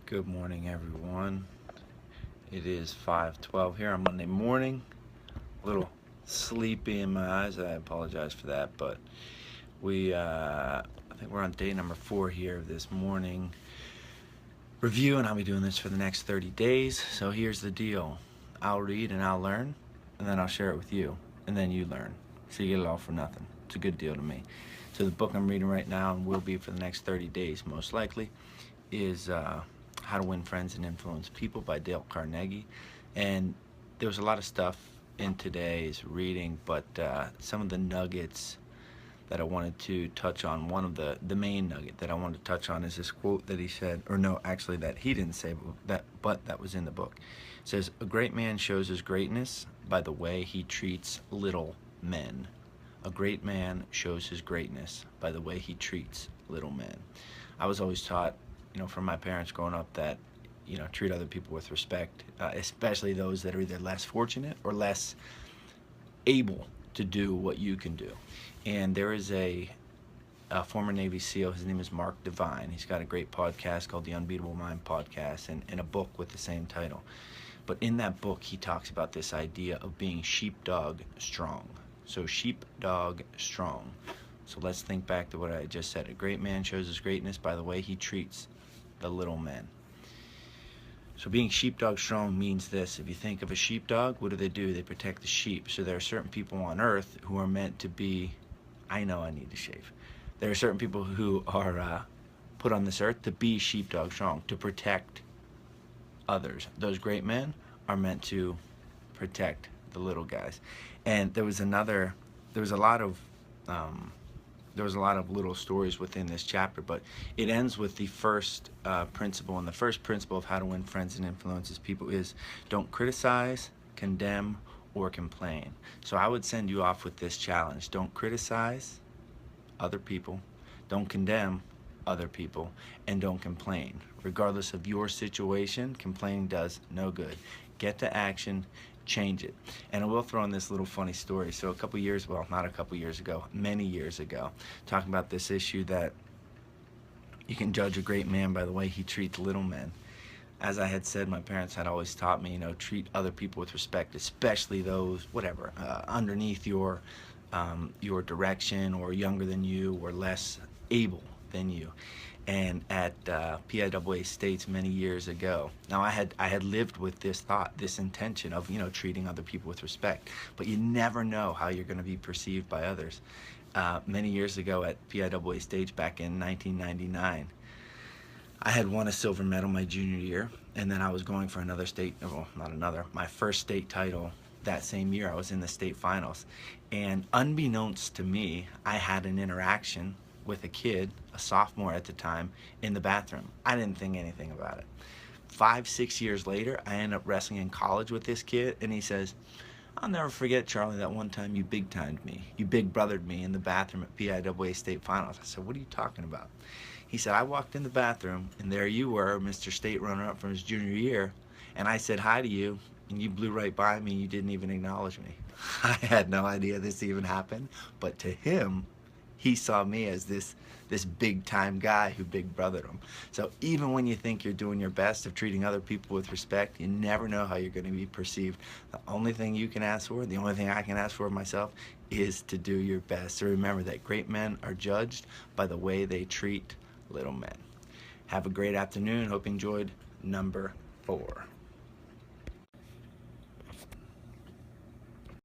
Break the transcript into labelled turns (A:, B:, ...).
A: Good morning, everyone. It is 5:12 here on Monday morning. A little sleepy in my eyes. I apologize for that, but I think we're on day number 4 here of this morning review, and I'll be doing this for the next 30 days. So here's the deal. I'll read and I'll learn, and then I'll share it with you, and then you learn. So you get it all for nothing. It's a good deal to me. So the book I'm reading right now, and will be for the next 30 days most likely, is How to Win Friends and Influence People by Dale Carnegie. And there was a lot of stuff in today's reading, but some of the nuggets that I wanted to touch on, one of the main nugget that I wanted to touch on is this quote that he said, or no, actually that he didn't say, but that was in the book. It says, "A great man shows his greatness by the way he treats little men. A great man shows his greatness by the way he treats little men." I was always taught, from my parents growing up, that treat other people with respect, especially those that are either less fortunate or less able to do what you can do. And there is a former Navy SEAL. His name is Mark Divine. He's got a great podcast called the Unbeatable Mind Podcast, and a book with the same title. But in that book, he talks about this idea of being sheepdog strong. So sheepdog strong. So let's think back to what I just said. A great man shows his greatness by the way he treats the little men. So being sheepdog strong means this. If you think of a sheepdog, what do? They protect the sheep. So there are certain people on earth who are meant to be, I know I need to shave. There are certain people who are put on this earth to be sheepdog strong, to protect others. Those great men are meant to protect the little guys. And there was a lot of little stories within this chapter, but it ends with the first principle. And the first principle of how to win friends and influences people is don't criticize, condemn, or complain. So I would send you off with this challenge. Don't criticize other people, don't condemn other people, and don't complain. Regardless of your situation, complaining does no good. Get to action, change it. And I will throw in this little funny story. So many years ago, talking about this issue that you can judge a great man by the way he treats little men. As I had said, my parents had always taught me, treat other people with respect, especially those, underneath your direction, or younger than you, or less able than you. And at PIAA States many years ago, now I had lived with this thought, this intention of treating other people with respect, but you never know how you're going to be perceived by others. Many years ago at PIAA States back in 1999, I had won a silver medal my junior year, and then I was going for my first state title that same year. I was in the state finals, and unbeknownst to me, I had an interaction with a kid, a sophomore at the time, in the bathroom. I didn't think anything about it. 5-6 years later, I ended up wrestling in college with this kid, and he says, "I'll never forget, Charlie, that one time you big-timed me. You big-brothered me in the bathroom at PIAA State Finals." I said, "What are you talking about?" He said, "I walked in the bathroom, and there you were, Mr. State runner-up from his junior year, and I said hi to you, and you blew right by me, and you didn't even acknowledge me." I had no idea this even happened, but to him, he saw me as this big-time guy who big-brothered him. So even when you think you're doing your best of treating other people with respect, you never know how you're going to be perceived. The only thing you can ask for, the only thing I can ask for myself, is to do your best. So remember that great men are judged by the way they treat little men. Have a great afternoon. Hope you enjoyed number 4.